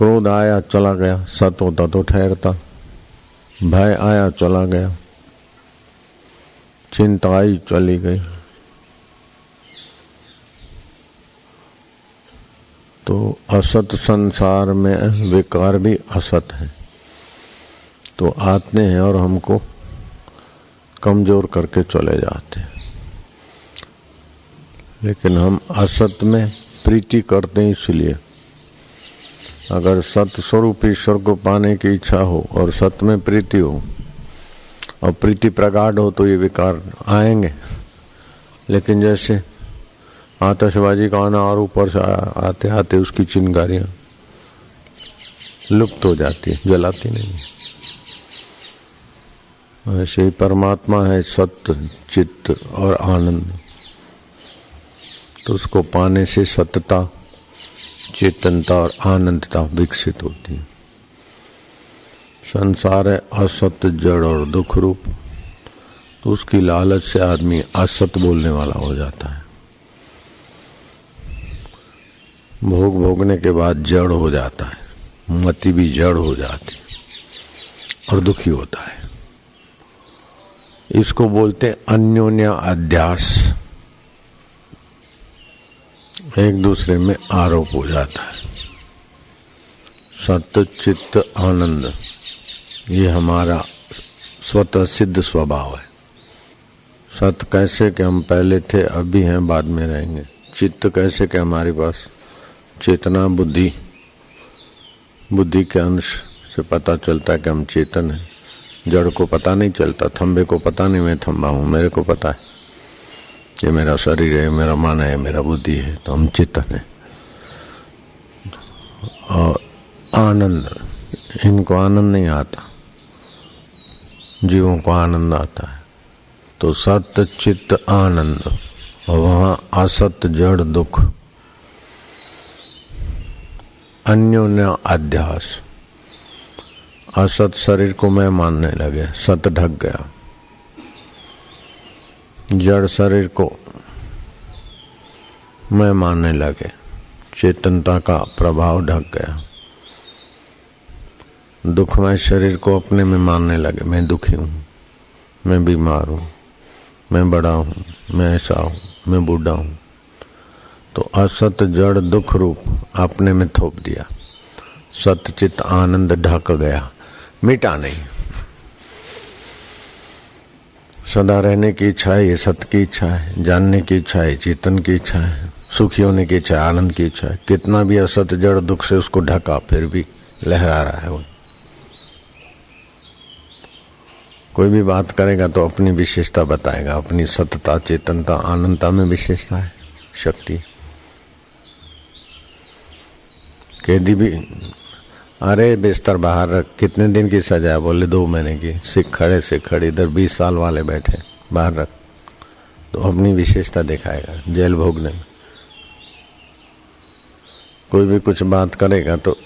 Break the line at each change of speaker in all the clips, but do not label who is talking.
क्रोध आया चला गया, सत होता तो ठहरता। भय आया चला गया, चिंता आई चली गई। तो असत संसार में विकार भी असत है, तो आते हैं और हमको कमजोर करके चले जाते हैं। लेकिन हम असत में प्रीति करते हैं, इसलिए अगर सत स्वरूप ईश्वर को पाने की इच्छा हो और सत में प्रीति हो और प्रीति प्रगाढ़ हो तो ये विकार आएंगे। लेकिन जैसे आतिशबाजी का आना और ऊपर से आते आते उसकी चिंगारियां लुप्त हो जाती है, जलाती नहीं। ऐसे ही परमात्मा है सत्य, चित्त और आनंद, तो उसको पाने से सत्यता, चेतनता और आनंदता विकसित होती है। संसार है असत, जड़ और दुख रूप, तो उसकी लालच से आदमी असत बोलने वाला हो जाता है। भोग भोगने के बाद जड़ हो जाता है, मति भी जड़ हो जाती और दुखी होता है। इसको बोलते अन्योन्य अध्यास, एक दूसरे में आरोप हो जाता है। सत्य, चित्त, आनंद ये हमारा स्वतः सिद्ध स्वभाव है। सत्य कैसे कि हम पहले थे, अभी हैं, बाद में रहेंगे। चित्त कैसे कि हमारे पास चेतना, बुद्धि के अंश से पता चलता है कि हम चेतन हैं। जड़ को पता नहीं चलता, थंबे को पता नहीं मैं थंबा हूँ, मेरे को पता है ये मेरा शरीर है, मेरा मन है, मेरा बुद्धि है, तो हम चेतन है। और आनंद, इनको आनंद नहीं आता, जीवों को आनंद आता है। तो सत्य, चित्त, आनंद, और वहाँ असत, जड़, दुख, अन्योन्य अध्यास। असत शरीर को मैं मानने लगे, सत ढक गया। जड़ शरीर को मैं मानने लगे, चेतनता का प्रभाव ढक गया। दुखमय शरीर को अपने में मानने लगे, मैं दुखी हूँ, मैं बीमार हूँ, मैं बड़ा हूँ, मैं ऐसा हूँ, मैं बूढ़ा हूँ। तो असत, जड़, दुख रूप अपने में थोप दिया। सत्य, चित्त, आनंद ढक गया, मिटा नहीं। सदा रहने की इच्छा है, ये सत्य की इच्छा है। जानने की इच्छा है, चेतन की इच्छा है। सुखी होने की इच्छा है, आनंद की इच्छा है। कितना भी असत, जड़, दुख से उसको ढका, फिर भी लहरा रहा है वो। कोई भी बात करेगा तो अपनी विशेषता बताएगा, अपनी सत्यता, चेतनता, आनंदता में विशेषता है, शक्ति। कैदी भी, अरे बिस्तर बाहर रख, कितने दिन की सजा है? बोले 2 महीने की। सिख खड़े इधर 20 साल वाले बैठे, बाहर रख। तो अपनी विशेषता दिखाएगा जेल भोगने में। कोई भी कुछ बात करेगा तो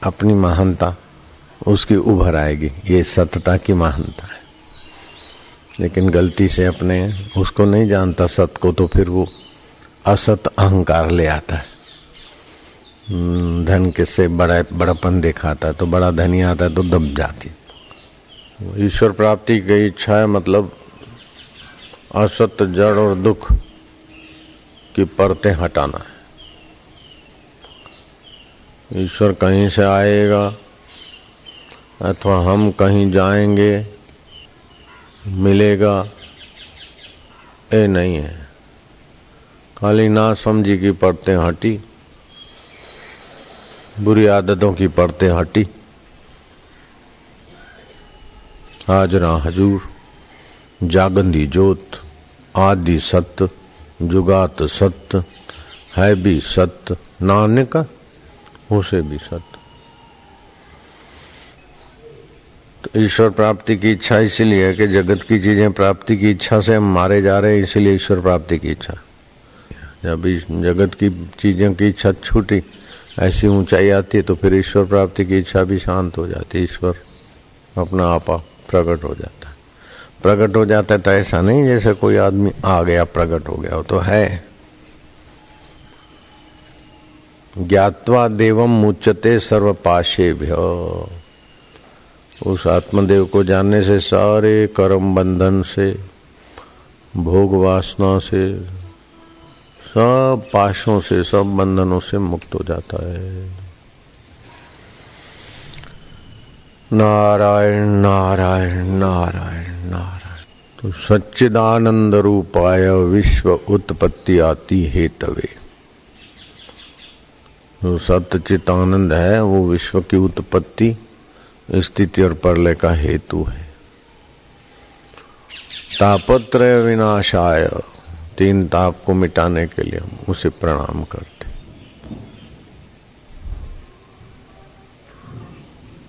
अपनी महानता उसकी उभर आएगी, ये सत्यता की महानता है। लेकिन गलती से अपने उसको नहीं जानता सत्य को, तो फिर वो असत अहंकार ले आता है। धन किससे बड़ापन दिखाता है, तो बड़ा धनी आता है तो दब जाती। ईश्वर प्राप्ति की इच्छा है, मतलब असत, जड़ और दुख की परतें हटाना है। ईश्वर कहीं से आएगा अथवा हम कहीं जाएंगे मिलेगा, ये नहीं है। खाली ना समझी की परतें हटी, बुरी आदतों की परतें हटी। हाजरा हजूर, जागंदी जोत, आदि सत्य, जुगात सत्य, है भी सत्य, नानक उसे भी सत्य। तो ईश्वर प्राप्ति की इच्छा इसीलिए है कि जगत की चीजें प्राप्ति की इच्छा से हम मारे जा रहे हैं, इसीलिए ईश्वर प्राप्ति की इच्छा। जब जगत की चीजों की इच्छा छूटी, ऐसी ऊंचाई आती है, तो फिर ईश्वर प्राप्ति की इच्छा भी शांत हो जाती है। ईश्वर अपना आपा प्रकट हो जाता है। प्रकट हो जाता है तो ऐसा नहीं जैसे कोई आदमी आ गया प्रकट हो गया, वो तो है। ज्ञात्वा देवम मुच्यते सर्वपाशेभ्य। उस आत्मदेव को जानने से सारे कर्म बंधन से, भोग वासना से, सब पाशों से, सब बंधनों से मुक्त हो जाता है। नारायण नारायण नारायण नारायण। तो सच्चिदानंद रूपाय विश्व उत्पत्ति आती हेतवे। जो सच्चित आनंद है वो विश्व की उत्पत्ति, स्थिति और प्रलय का हेतु है। तापत्रय विनाशाय, 3 ताप को मिटाने के लिए हम उसे प्रणाम करते।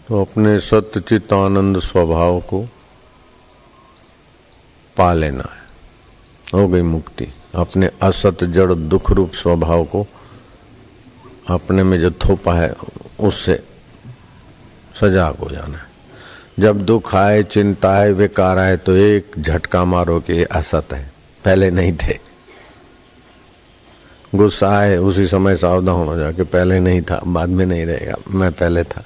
तो अपने सच्चित आनंद स्वभाव को पा लेना है, हो गई मुक्ति। अपने असत जड़ दुख रूप स्वभाव को, अपने में जो थोपा है उससे सजाग हो जाना है। जब दुख आए, चिंता आए, विकार आए तो एक झटका मारो कि असत है, पहले नहीं थे। गुस्सा आए उसी समय सावधान हो जाके पहले नहीं था, बाद में नहीं रहेगा, मैं पहले था।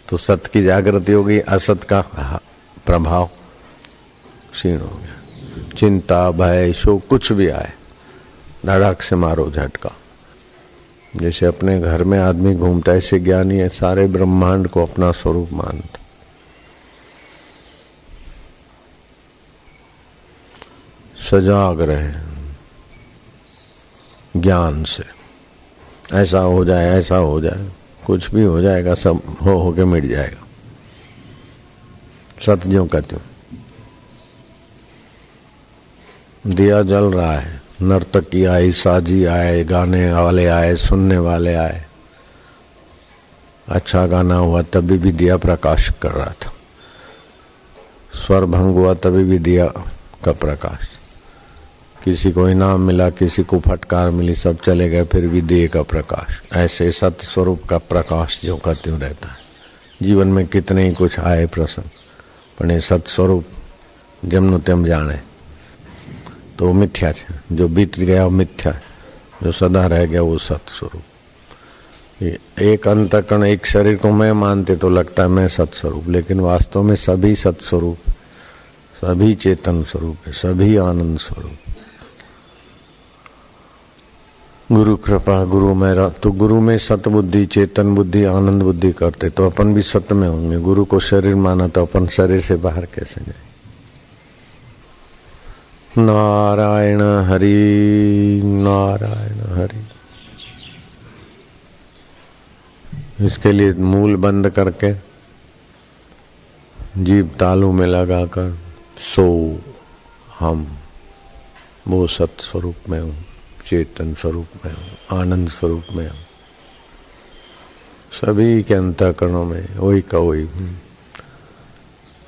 तो सत्य की जागृति हो गई, असत का प्रभाव क्षीण हो गया। चिंता, भय, शोक कुछ भी आए, धड़क से मारो झटका। जैसे अपने घर में आदमी घूमता है, ऐसे ज्ञानी है सारे ब्रह्मांड को अपना स्वरूप मानता। सजाग रहे ज्ञान से, ऐसा हो जाए, ऐसा हो जाए, कुछ भी हो जाएगा, सब हो के मिट जाएगा। सत्य ज्यों का त्यों। दिया जल रहा है, नर्तकी आई, साजी आए, गाने वाले आए, सुनने वाले आए, अच्छा गाना हुआ तभी भी दिया प्रकाश कर रहा था, स्वर भंग हुआ तभी भी दिया का प्रकाश, किसी को इनाम मिला, किसी को फटकार मिली, सब चले गए, फिर भी दिए का प्रकाश। ऐसे सत्य स्वरूप का प्रकाश जो का त्यों रहता है। जीवन में कितने ही कुछ आए प्रसंग, पर सत्य स्वरूप जमनु तेम जाने तो मिथ्या है। जो बीत गया वो मिथ्या है, जो सदा रह गया वो सत्य स्वरूप। एक अंतःकरण, एक शरीर को मैं मानते तो लगता है मैं सत्य स्वरूप, लेकिन वास्तव में सभी सत्य स्वरूप, सभी चेतन स्वरूप है, सभी आनंद स्वरूप। गुरु कृपा, गुरु में तो गुरु में सत बुद्धि, चेतन बुद्धि, आनंद बुद्धि करते तो अपन भी सत्य में होंगे। गुरु को शरीर माना तो अपन शरीर से बाहर कैसे जाए। नारायण हरि नारायण हरि। इसके लिए मूल बंद करके जीभ तालू में लगाकर सो हम वो सत्य स्वरूप में हूँ, चेतन स्वरूप में हूँ, आनंद स्वरूप में हूँ। सभी के अंतःकरणों में वही का वही।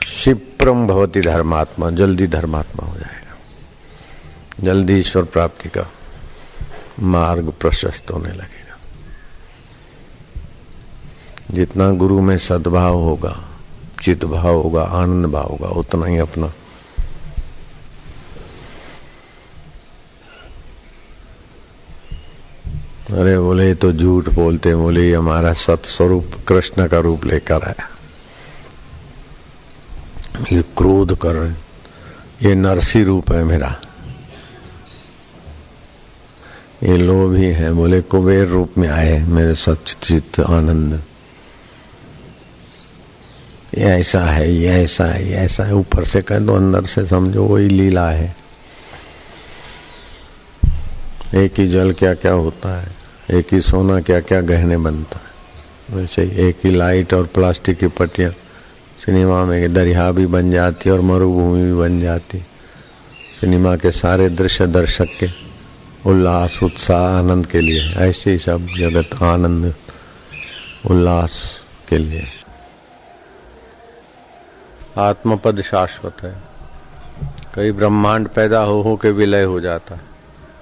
क्षिप्रम भवति धर्मात्मा, जल्दी धर्मात्मा हो जाएगा, जल्दी ईश्वर प्राप्ति का मार्ग प्रशस्त होने लगेगा। जितना गुरु में सद्भाव होगा, चित भाव होगा, आनंद भाव होगा, उतना ही अपना अरे बोले तो झूठ बोलते, बोले हमारा सत स्वरूप कृष्ण का रूप लेकर आया, ये क्रोध कर रहे, ये नरसी रूप है मेरा, ये लोभी है, बोले कुबेर रूप में आए मेरे सच्चित आनंद, ये ऐसा है, ये ऐसा है, ये ऐसा है। ऊपर से कह दो, अंदर से समझो वही लीला है। एक ही जल क्या क्या होता है, एक ही सोना क्या क्या गहने बनता है, वैसे ही एक ही लाइट और प्लास्टिक की पट्टियां सिनेमा में दरिया भी बन जाती और मरुभूमि भी बन जाती। सिनेमा के सारे दृश्य दर्शक के उल्लास, उत्साह, आनंद के लिए, ऐसे ही सब जगत आनंद उल्लास के लिए। आत्मपद शाश्वत है। कई ब्रह्मांड पैदा हो के विलय हो जाता है,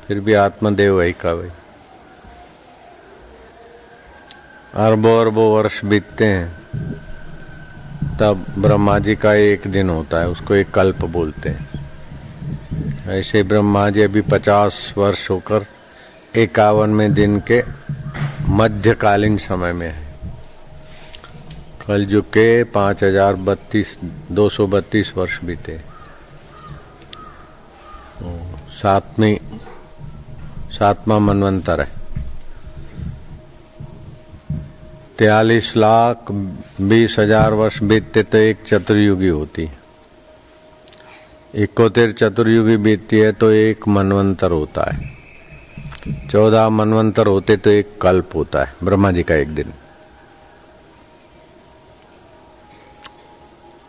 फिर भी आत्मदेव वही का वही। अरबों अरबों वर्ष बीतते हैं, तब ब्रह्मा जी का एक दिन होता है, उसको एक कल्प बोलते हैं। ऐसे ब्रह्मा जी अभी 50 वर्ष होकर 51वें दिन के मध्यकालीन समय में है। कलयुग के 5232 वर्ष बीते। सातवां मनवंतर है। 43,20,000 वर्ष बीतते तो एक चतुर्युगी होती। 71 चतुर्युगी बीतती है तो एक मनवंतर होता है। 14 मनवंतर होते तो एक कल्प होता है, ब्रह्मा जी का एक दिन।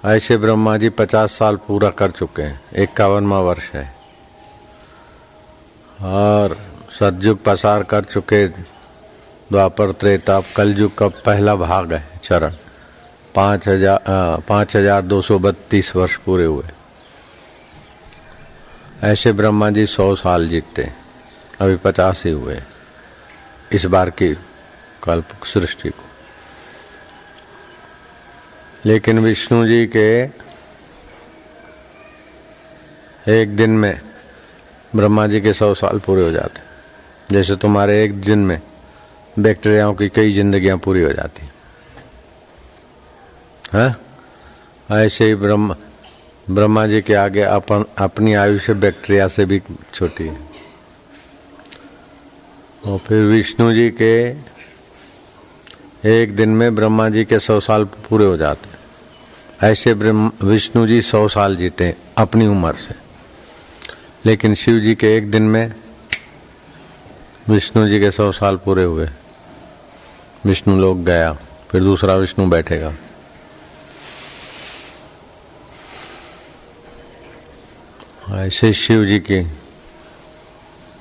ऐसे ब्रह्मा जी 50 साल पूरा कर चुके हैं, 51वां वर्ष है। और सतयुग पसार कर चुके, द्वापर त्रेता, कलयुग का पहला भाग है, चरण 5232 वर्ष पूरे हुए। ऐसे ब्रह्मा जी 100 साल जीते, अभी 50 ही हुए इस बार की कल्प सृष्टि को। लेकिन विष्णु जी के एक दिन में ब्रह्मा जी के 100 साल पूरे हो जाते। जैसे तुम्हारे एक दिन में बैक्टीरियाओं की कई जिंदगियां पूरी हो जाती हैं, ऐसे ही ब्रह्मा जी के आगे अपनी आयुष्य बैक्टीरिया से भी छोटी है। और फिर विष्णु जी के एक दिन में ब्रह्मा जी के 100 साल पूरे हो जाते। ऐसे विष्णु जी 100 साल जीते अपनी उम्र से। लेकिन शिव जी के एक दिन में विष्णु जी के 100 साल पूरे हुए। विष्णु लोक गया, फिर दूसरा विष्णु बैठेगा। ऐसे शिव जी की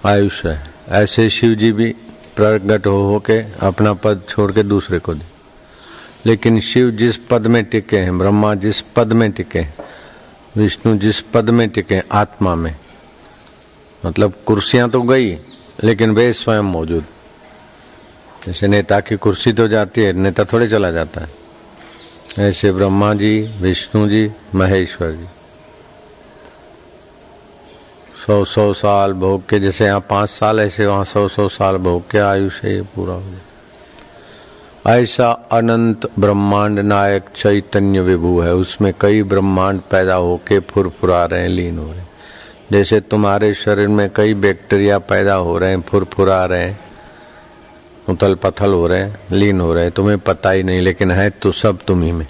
आयुष्य है। ऐसे शिव जी भी प्रकट हो के अपना पद छोड़ के दूसरे को दे। लेकिन शिव जिस पद में टिके हैं, ब्रह्मा जिस पद में टिके हैं, विष्णु जिस पद में टिके आत्मा में, मतलब कुर्सियां तो गई लेकिन वे स्वयं मौजूद। जैसे नेता की कुर्सी तो जाती है, नेता थोड़े चला जाता है। ऐसे ब्रह्मा जी, विष्णु जी, महेश्वर जी 100 साल भोग के, जैसे यहाँ 5 साल ऐसे वहाँ 100 साल भोग के आयुष्य ये पूरा हो जाए। ऐसा अनंत ब्रह्मांड नायक चैतन्य विभू है। उसमें कई ब्रह्मांड पैदा होके फुरफुरा रहे हैं, लीन हो रहे हैं। जैसे तुम्हारे शरीर में कई बैक्टीरिया पैदा हो रहे हैं, फुरफुरा रहे हैं, उथल पथल हो रहे हैं, लीन हो रहे हैं, तुम्हें पता ही नहीं, लेकिन है तो सब तुम्ही में।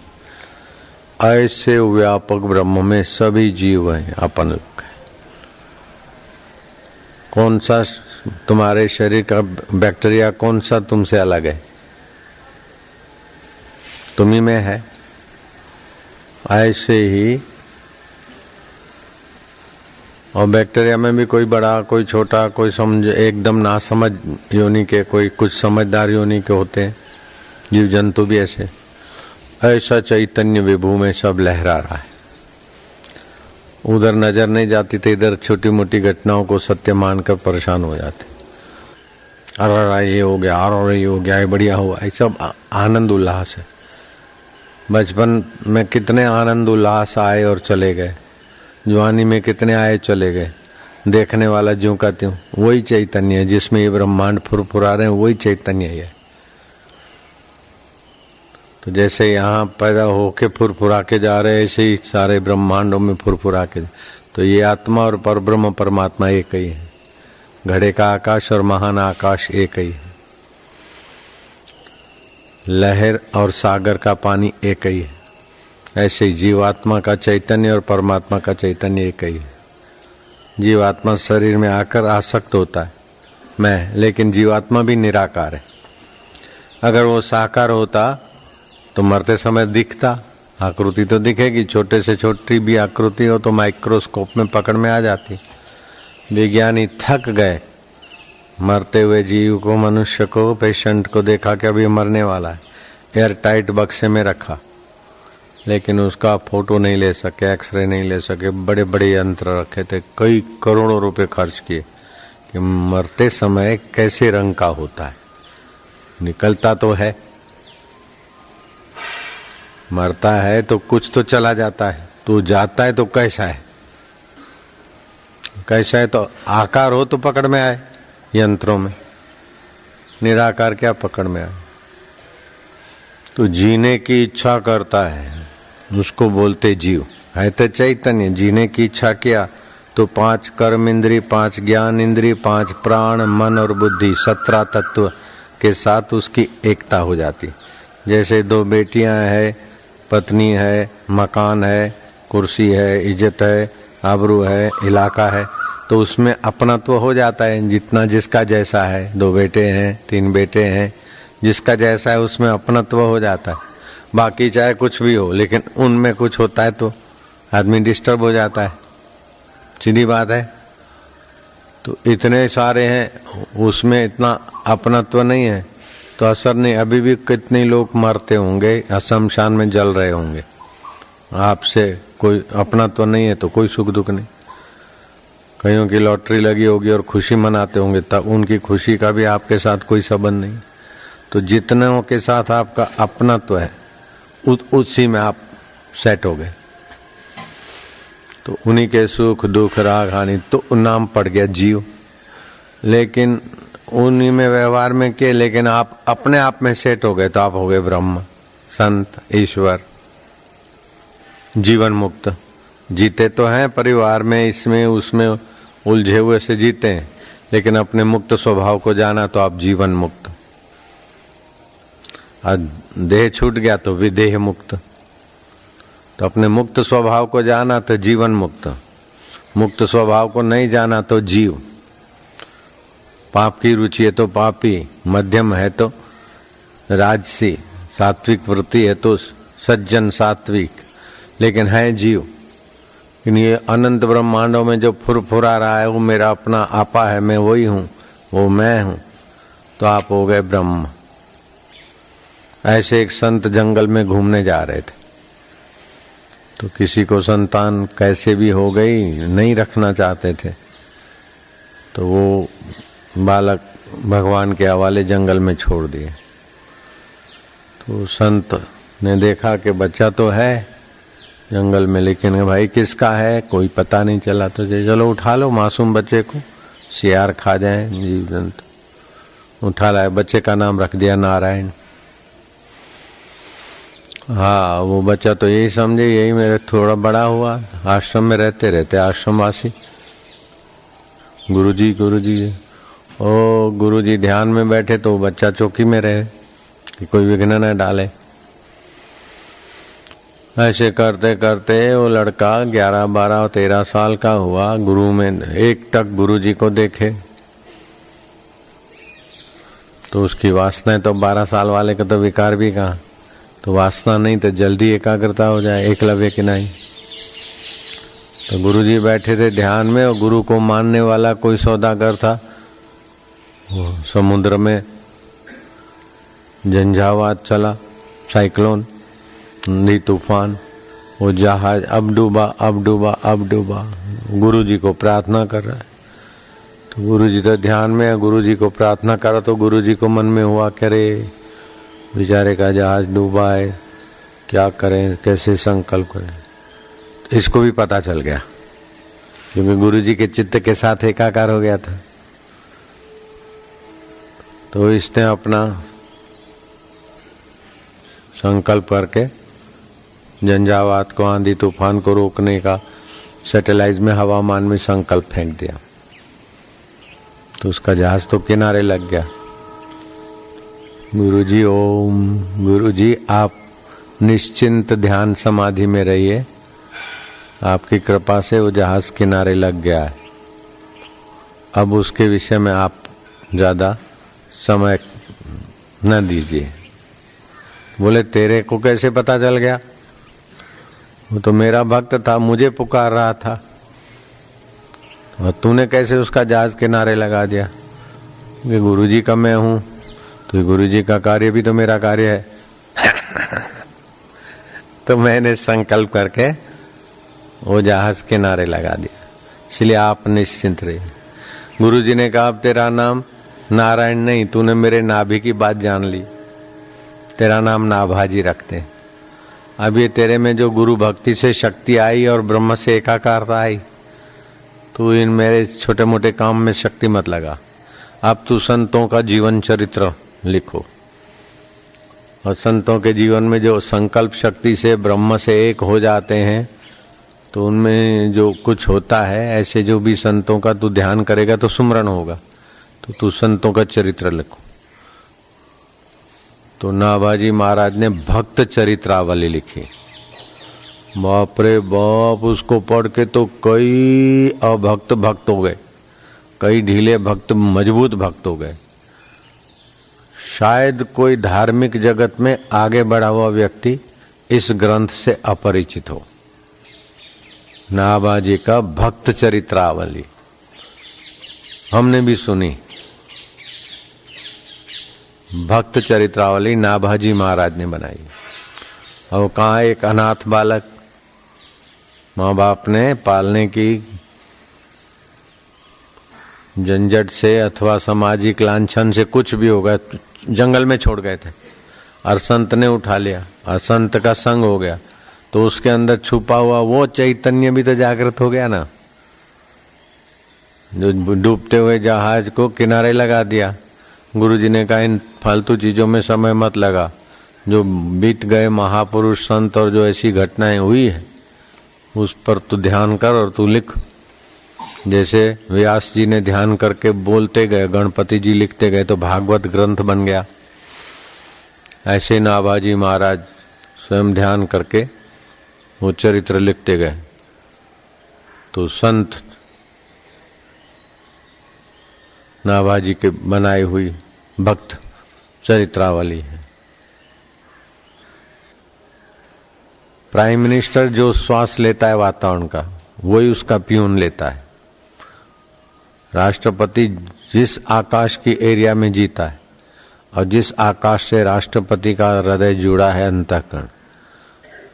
ऐसे व्यापक ब्रह्म में सभी जीव हैं, अपन लोग। कौन सा तुम्हारे शरीर का बैक्टीरिया कौन सा तुमसे अलग है? तुम्ही में है। ऐसे ही और बैक्टीरिया में भी कोई बड़ा, कोई छोटा, कोई समझ एकदम ना समझ योनि के, कोई कुछ समझदार योनि के होते हैं। जीव जंतु भी ऐसे। ऐसा चैतन्य विभू में सब लहरा रहा है। उधर नजर नहीं जाती तो इधर छोटी मोटी घटनाओं को सत्य मानकर परेशान हो जाते। अरे ये हो गया, अरे ये हो गया, ये बढ़िया हुआ, ये सब आनंद उल्लास है। बचपन में कितने आनंद उल्लास आए और चले गए, जवानी में कितने आए चले गए। देखने वाला ज्यों का त्यों वही चैतन्य है। जिसमें ये ब्रह्मांड फुरफुरा रहे हैं वही चैतन्य है। तो जैसे यहाँ पैदा होके फुरफुरा के जा रहे हैं, ऐसे ही सारे ब्रह्मांडों में फुरफुरा के। तो ये आत्मा और परब्रह्म परमात्मा एक ही है। घड़े का आकाश और महान आकाश एक ही है। लहर और सागर का पानी एक ही है। ऐसे ही जीवात्मा का चैतन्य और परमात्मा का चैतन्य एक ही है। जीवात्मा शरीर में आकर आसक्त होता है मैं, लेकिन जीवात्मा भी निराकार है। अगर वो साकार होता तो मरते समय दिखता, आकृति तो दिखेगी। छोटे से छोटी भी आकृति हो तो माइक्रोस्कोप में पकड़ में आ जाती। विज्ञानी थक गए, मरते हुए जीव को, मनुष्य को, पेशेंट को देखा कि अभी मरने वाला है, एयर टाइट बक्से में रखा, लेकिन उसका फोटो नहीं ले सके, एक्सरे नहीं ले सके। बड़े बड़े यंत्र रखे थे, कई करोड़ों रुपए खर्च किए कि मरते समय कैसे रंग का होता है। निकलता तो है, मरता है तो कुछ तो चला जाता है, तो जाता है तो कैसा है, कैसा है तो आकार हो तो पकड़ में आए यंत्रों में। निराकार क्या पकड़ में आए। तो जीने की इच्छा करता है उसको बोलते जीव, है तो चैतन्य। जीने की इच्छा किया तो 5 कर्म इंद्री, 5 ज्ञान इंद्री, 5 प्राण, मन और बुद्धि, 17 तत्व के साथ उसकी एकता हो जाती। जैसे 2 बेटियां हैं, पत्नी है, मकान है, कुर्सी है, इज्जत है, आबरू है, इलाका है, तो उसमें अपनत्व हो जाता है। जितना जिसका जैसा है, 2 बेटे हैं, 3 बेटे हैं, जिसका जैसा है उसमें अपनत्व हो जाता है। बाकी चाहे कुछ भी हो, लेकिन उनमें कुछ होता है तो आदमी डिस्टर्ब हो जाता है, सीधी बात है। तो इतने सारे हैं, उसमें इतना अपनत्व नहीं है तो असर नहीं। अभी भी कितने लोग मरते होंगे, शमशान में जल रहे होंगे, आपसे कोई अपनत्व नहीं है तो कोई सुख दुख नहीं। कईयों की लॉटरी लगी होगी और खुशी मनाते होंगे, तब उनकी खुशी का भी आपके साथ कोई संबंध नहीं। तो जितनों के साथ आपका अपनत्व है उसी में आप सेट हो गए। तो उन्हीं के सुख दुख राग हानि तो नाम पड़ गया जीव। लेकिन उन्हीं में व्यवहार में के, लेकिन आप अपने आप में सेट हो गए तो आप हो गए ब्रह्म, संत, ईश्वर, जीवन मुक्त। जीते तो हैं परिवार में, इसमें उसमें उलझे हुए से जीते हैं, लेकिन अपने मुक्त स्वभाव को जाना तो आप जीवन मुक्त। देह छूट गया तो विदेह मुक्त। तो अपने मुक्त स्वभाव को जाना तो जीवन मुक्त, मुक्त स्वभाव को नहीं जाना तो जीव। पाप की रुचि है तो पापी, मध्यम है तो राजसी, सात्विक वृत्ति है तो सज्जन सात्विक, लेकिन है जीव। ये अनंत ब्रह्मांडों में जो फुरफुरा रहा है वो मेरा अपना आपा है, मैं वही हूँ, वो मैं हूँ, तो आप हो गए ब्रह्म। ऐसे एक संत जंगल में घूमने जा रहे थे, तो किसी को संतान कैसे भी हो गई, नहीं रखना चाहते थे, तो वो बालक भगवान के हवाले जंगल में छोड़ दिए। तो संत ने देखा कि बच्चा तो है जंगल में, लेकिन भाई किसका है कोई पता नहीं चला, तो चलो उठा लो मासूम बच्चे को, शियार खा जाए जीव जंतु। उठा लाए, बच्चे का नाम रख दिया नारायण। हाँ, वो बच्चा तो यही समझे यही मेरे थोड़ा बड़ा हुआ, आश्रम में रहते रहते आश्रमवासी। गुरुजी ओ गुरुजी ध्यान में बैठे तो बच्चा चौकी में रहे कि कोई विघ्न न डाले। ऐसे करते करते वो लड़का 11, 12, 13 साल का हुआ। गुरु में एक टक गुरुजी को देखे तो उसकी वासनाएं, तो 12 साल वाले का तो विकार भी कहाँ, तो वासना नहीं तो जल्दी एकाग्रता हो जाए, एकलव्य की नहीं। तो गुरुजी बैठे थे ध्यान में, और गुरु को मानने वाला कोई सौदागर था। वो समुद्र में झंझावात चला, साइक्लोन, नदी तूफान, वो जहाज अब डूबा अब डूबा अब डूबा। गुरुजी को प्रार्थना कर रहा है, तो गुरुजी तो ध्यान में है, गुरुजी को प्रार्थना करा तो गुरुजी को मन में हुआ करे बेचारे का जहाज डूबा है, क्या करें, कैसे संकल्प करें। तो इसको भी पता चल गया, क्योंकि गुरुजी के चित्त के साथ एकाकार हो गया था। तो इसने अपना संकल्प करके झंझावात को, आंधी तूफान को रोकने का सैटेलाइट में हवामान में संकल्प फेंक दिया, तो उसका जहाज तो किनारे लग गया। गुरुजी ओम, गुरुजी आप निश्चिंत ध्यान समाधि में रहिए, आपकी कृपा से वो जहाज किनारे लग गया है। अब उसके विषय में आप ज़्यादा समय न दीजिए। बोले तेरे को कैसे पता चल गया? वो तो मेरा भक्त था, मुझे पुकार रहा था, और तूने कैसे उसका जहाज किनारे लगा दिया? कि गुरुजी का मैं हूँ, तो गुरुजी का कार्य भी तो मेरा कार्य है। तो मैंने संकल्प करके वो जहाज किनारे लगा दिया। इसलिए आप निश्चिंत रहिए। गुरुजी ने कहा अब तेरा नाम नारायण नहीं, तूने मेरे नाभि की बात जान ली, तेरा नाम नाभाजी रखते। अब ये तेरे में जो गुरु भक्ति से शक्ति आई और ब्रह्म से एकाकारता आई, तू इन मेरे छोटे मोटे काम में शक्ति मत लगा। अब तू संतों का जीवन चरित्र लिखो। और संतों के जीवन में जो संकल्प शक्ति से ब्रह्म से एक हो जाते हैं, तो उनमें जो कुछ होता है, ऐसे जो भी संतों का तू ध्यान करेगा तो सुमरण होगा। तो तू संतों का चरित्र लिखो। तो नाभाजी महाराज ने भक्त चरित्रावली लिखी। बाप रे बाप, उसको पढ़ के तो कई अभक्त भक्त हो गए, कई ढीले भक्त मजबूत भक्त हो गए। शायद कोई धार्मिक जगत में आगे बढ़ा हुआ व्यक्ति इस ग्रंथ से अपरिचित हो। नाभाजी का भक्त चरित्रावली हमने भी सुनी। भक्त चरित्रावली नाभाजी महाराज ने बनाई। और कहाँ एक अनाथ बालक, माँ बाप ने पालने की झंझट से अथवा सामाजिक लांछन से कुछ भी हो गया, जंगल में छोड़ गए थे और संत ने उठा लिया और संत का संग हो गया, तो उसके अंदर छुपा हुआ वो चैतन्य भी तो जागृत हो गया ना, जो डूबते हुए जहाज को किनारे लगा दिया। गुरुजी ने कहा इन फालतू चीजों में समय मत लगा, जो बीत गए महापुरुष संत और जो ऐसी घटनाएं हुई है उस पर तू ध्यान कर और तू लिख। जैसे व्यास जी ने ध्यान करके बोलते गए, गणपति जी लिखते गए, तो भागवत ग्रंथ बन गया। ऐसे नाभाजी महाराज स्वयं ध्यान करके वो चरित्र लिखते गए। तो संत नाभाजी के बनाई हुई भक्त चरित्रावली है। प्राइम मिनिस्टर जो श्वास लेता है वातावरण का, वही उसका प्यून लेता है। राष्ट्रपति जिस आकाश की एरिया में जीता है और जिस आकाश से राष्ट्रपति का हृदय जुड़ा है, अंतःकरण,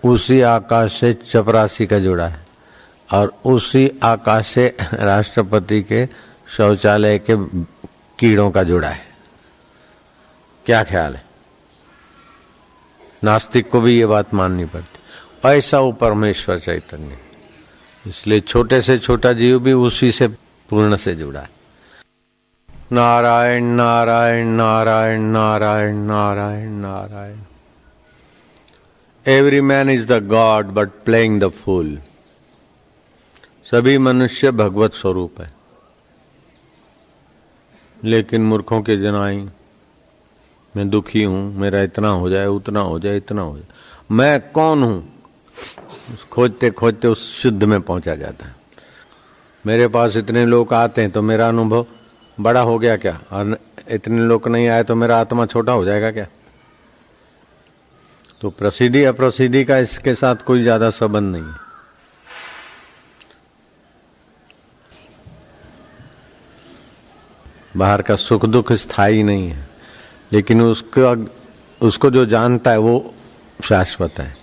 उसी आकाश से चपरासी का जुड़ा है और उसी आकाश से राष्ट्रपति के शौचालय के कीड़ों का जुड़ा है। क्या ख्याल है? नास्तिक को भी ये बात माननी पड़ती। ऐसा वो परमेश्वर चैतन्य, इसलिए छोटे से छोटा जीव भी उसी से पूर्ण से जुड़ा है। Narayan Narayan Narayan Narayan Narayan Narayan. Every man is the god but playing the fool. सभी मनुष्य भगवत स्वरूप है, लेकिन मूर्खों के जनाई मैं दुखी हूं, मेरा इतना हो जाए, उतना हो जाए, इतना हो जाए, मैं कौन हूं, खोजते खोजते उस शुद्ध में पहुंचा जाता है। मेरे पास इतने लोग आते हैं तो मेरा अनुभव बड़ा हो गया क्या, और इतने लोग नहीं आए तो मेरा आत्मा छोटा हो जाएगा क्या? तो प्रसिद्धि अप्रसिद्धि का इसके साथ कोई ज्यादा संबंध नहीं है। बाहर का सुख दुख स्थायी नहीं है, लेकिन उसको जो जानता है वो शाश्वत है।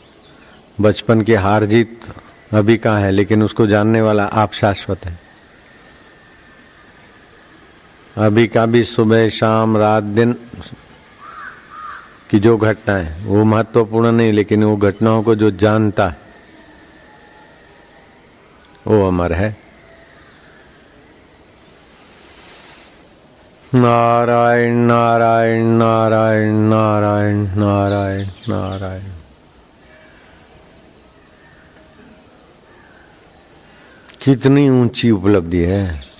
बचपन की हार जीत अभी कहाँ है, लेकिन उसको जानने वाला आप शाश्वत है। अभी का भी सुबह शाम रात दिन की जो घटना है वो महत्वपूर्ण नहीं, लेकिन वो घटनाओं को जो जानता है वो अमर है। नारायण नारायण नारायण नारायण नारायण नारायण। कितनी ऊंची उपलब्धि है।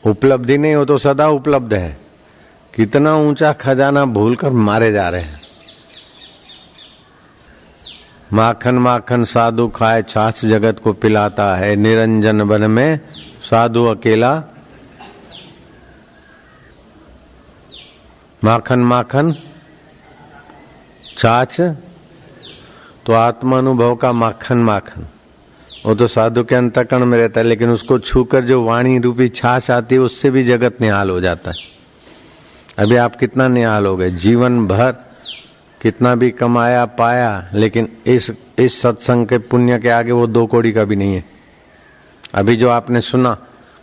उपलब्धि नहीं हो तो सदा उपलब्ध है। कितना ऊंचा खजाना भूलकर मारे जा रहे हैं। माखन माखन साधु खाए, छाछ जगत को पिलाता है, निरंजन वन में साधु अकेला। माखन माखन छाछ तो आत्मानुभव का माखन माखन, वो तो साधु के अंतःकरण में रहता है, लेकिन उसको छूकर जो वाणी रूपी छाछ आती है उससे भी जगत निहाल हो जाता है। अभी आप कितना निहाल हो गए, जीवन भर कितना भी कमाया पाया, लेकिन इस सत्संग के पुण्य के आगे वो 2 कौड़ी का भी नहीं है। अभी जो आपने सुना,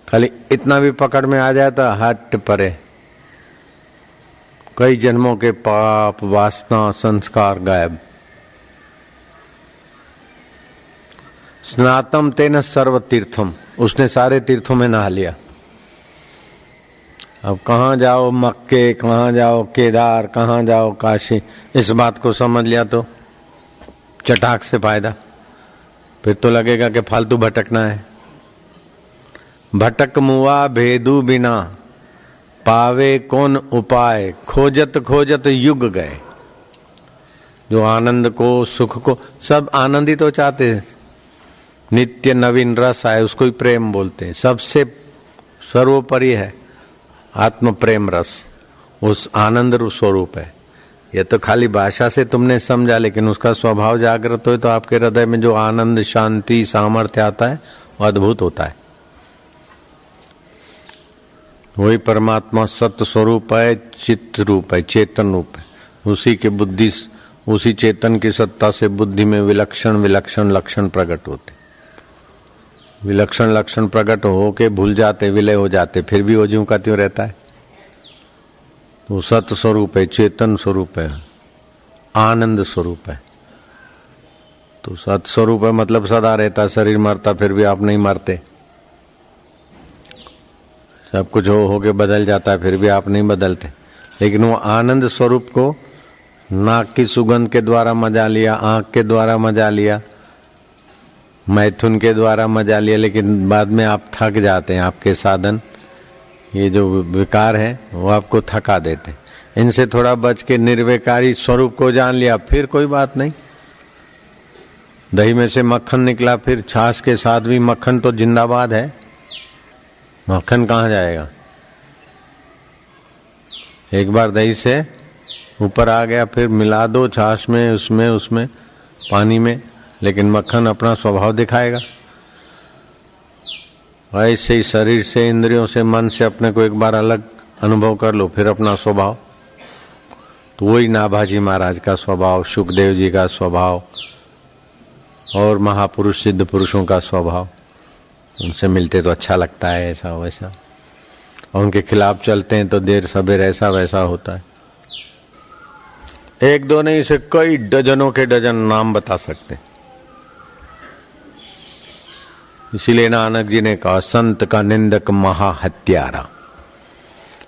खाली इतना भी पकड़ में आ जाता, हट परे। कई जन्मों के पाप वासना संस्कार गायब। स्नातम तेन सर्व तीर्थम, उसने सारे तीर्थों में नहा लिया। अब कहाँ जाओ मक्के, कहाँ जाओ केदार, कहाँ जाओ काशी, इस बात को समझ लिया तो चटाक से फायदा। फिर तो लगेगा कि फालतू भटकना है। भटक मुआ भेदू बिना, पावे कौन उपाय, खोजत खोजत युग गए। जो आनंद को, सुख को, सब आनंद ही तो चाहते हैं। नित्य नवीन रस आए उसको ही प्रेम बोलते हैं। सबसे सर्वोपरि है आत्म प्रेम रस, उस आनंद स्वरूप है। ये तो खाली भाषा से तुमने समझा, लेकिन उसका स्वभाव जागृत हो तो आपके हृदय में जो आनंद, शांति, सामर्थ्य आता है वो अद्भुत होता है। वही परमात्मा सत्य स्वरूप है, चित्त रूप है, चेतन रूप है। उसी के बुद्धि, उसी चेतन की सत्ता से बुद्धि में विलक्षण विलक्षण लक्षण प्रकट होते। विलक्षण लक्षण प्रकट हो के भूल जाते, विलय हो जाते, फिर भी वो ज्यों का त्यों रहता है। वो सत्य स्वरूप है, चेतन स्वरूप है, आनंद स्वरूप है। तो सत्य स्वरूप है मतलब सदा रहता, शरीर मरता फिर भी आप नहीं मरते। सब कुछ हो के बदल जाता है फिर भी आप नहीं बदलते। लेकिन वो आनंद स्वरूप को नाक की सुगंध के द्वारा मजा लिया, आंख के द्वारा मजा लिया, मैथुन के द्वारा मजा लिया, लेकिन बाद में आप थक जाते हैं। आपके साधन, ये जो विकार है वो आपको थका देते हैं। इनसे थोड़ा बच के निर्विकारी स्वरूप को जान लिया, फिर कोई बात नहीं। दही में से मक्खन निकला, फिर छाछ के साथ भी मक्खन तो जिंदाबाद है। मक्खन कहाँ जाएगा? एक बार दही से ऊपर आ गया, फिर मिला दो छाछ में, उसमें पानी में, लेकिन मक्खन अपना स्वभाव दिखाएगा। ऐसे ही शरीर से, इंद्रियों से, मन से अपने को एक बार अलग अनुभव कर लो, फिर अपना स्वभाव। तो वही नाभाजी महाराज का स्वभाव, सुखदेव जी का स्वभाव और महापुरुष सिद्ध पुरुषों का स्वभाव। उनसे मिलते तो अच्छा लगता है ऐसा वैसा, और उनके खिलाफ चलते हैं तो देर सबेर ऐसा वैसा होता है। एक दो नहीं, इसे कई डजनों के डजन नाम बता सकते। इसीलिए नानक जी ने कहा, संत का निंदक महा हत्यारा,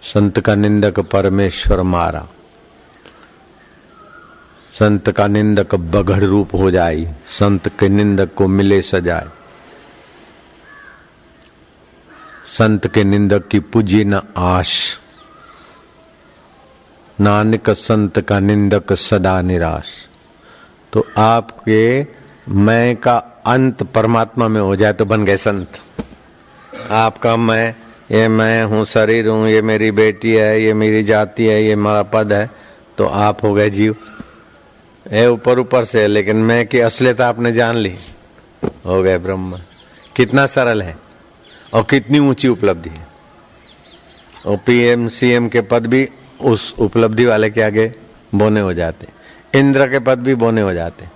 संत का निंदक परमेश्वर मारा, संत का निंदक बगड़ रूप हो जाए, संत के निंदक को मिले सजाए, संत के निंदक की पूजी न आश, नानक संत का निंदक सदा निराश। तो आपके मैं का अंत परमात्मा में हो जाए तो बन गए संत। आपका मैं, ये मैं हूँ, शरीर हूँ, ये मेरी बेटी है, ये मेरी जाति है, ये मेरा पद है, तो आप हो गए जीव। ये ऊपर ऊपर से, लेकिन मैं की असलियत आपने जान ली, हो गए ब्रह्म। कितना सरल है और कितनी ऊंची उपलब्धि है। और पीएम सीएम के पद भी उस उपलब्धि वाले के आगे बोने हो जाते, इंद्र के पद भी बोने हो जाते।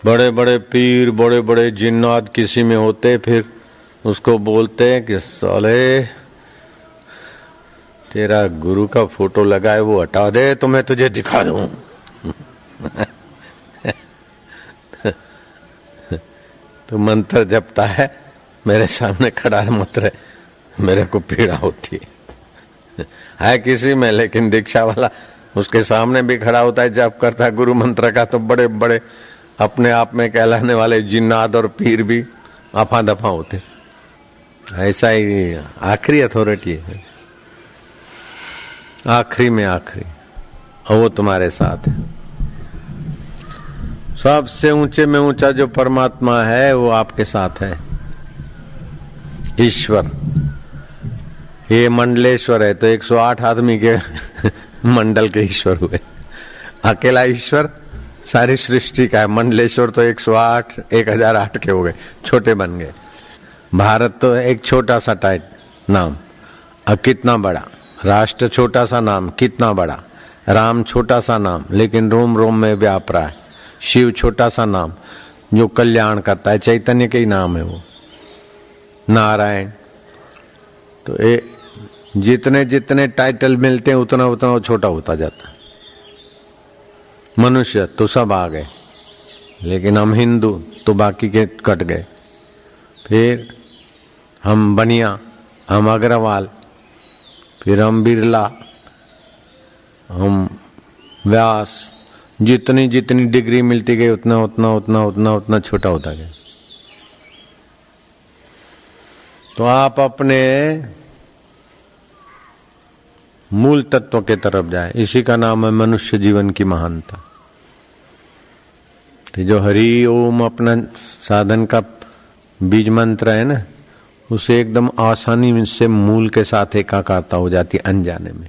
बड़े बड़े पीर, बड़े बड़े जिन्नात किसी में होते, फिर उसको बोलते हैं कि साले तेरा गुरु का फोटो लगा है वो हटा दे तो मैं तुझे दिखा दूं। तो मंत्र जपता है, मेरे सामने खड़ा मत रहे, मेरे को पीड़ा होती है किसी में, लेकिन दीक्षा वाला उसके सामने भी खड़ा होता है, जप करता है गुरु मंत्र का, तो बड़े बड़े अपने आप में कहलाने वाले जिन्नात और पीर भी आफा दफा होते। ऐसा ही आखिरी अथॉरिटी है, आखिरी में आखिरी, और वो तुम्हारे साथ है। सबसे ऊंचे में ऊंचा जो परमात्मा है वो आपके साथ है, ईश्वर। ये मंडलेश्वर है तो 108 आदमी के मंडल के ईश्वर हुए। अकेला ईश्वर सारी सृष्टि का है, मंडलेश्वर तो 108 1008 के हो गए, छोटे बन गए। भारत तो एक छोटा सा टाइट नाम, अब कितना बड़ा राष्ट्र, छोटा सा नाम कितना बड़ा, राम छोटा सा नाम लेकिन रोम रोम में व्याप रहा है, शिव छोटा सा नाम जो कल्याण करता है, चैतन्य के ही नाम है वो, नारायण। तो ये जितने जितने टाइटल मिलते हैं उतना उतना वो छोटा होता जाता है। मनुष्य तो सब आ गए, लेकिन हम हिंदू तो बाकी के कट गए। फिर हम बनिया, हम अग्रवाल, फिर हम बिरला, हम व्यास, जितनी जितनी डिग्री मिलती गई उतना उतना उतना उतना उतना छोटा होता गया। तो आप अपने मूल तत्व के तरफ जाए, इसी का नाम है मनुष्य जीवन की महानता। तो जो हरि ओम अपना साधन का बीज मंत्र है ना, उसे एकदम आसानी से मूल के साथ एकाकारता हो जाती है अनजाने में।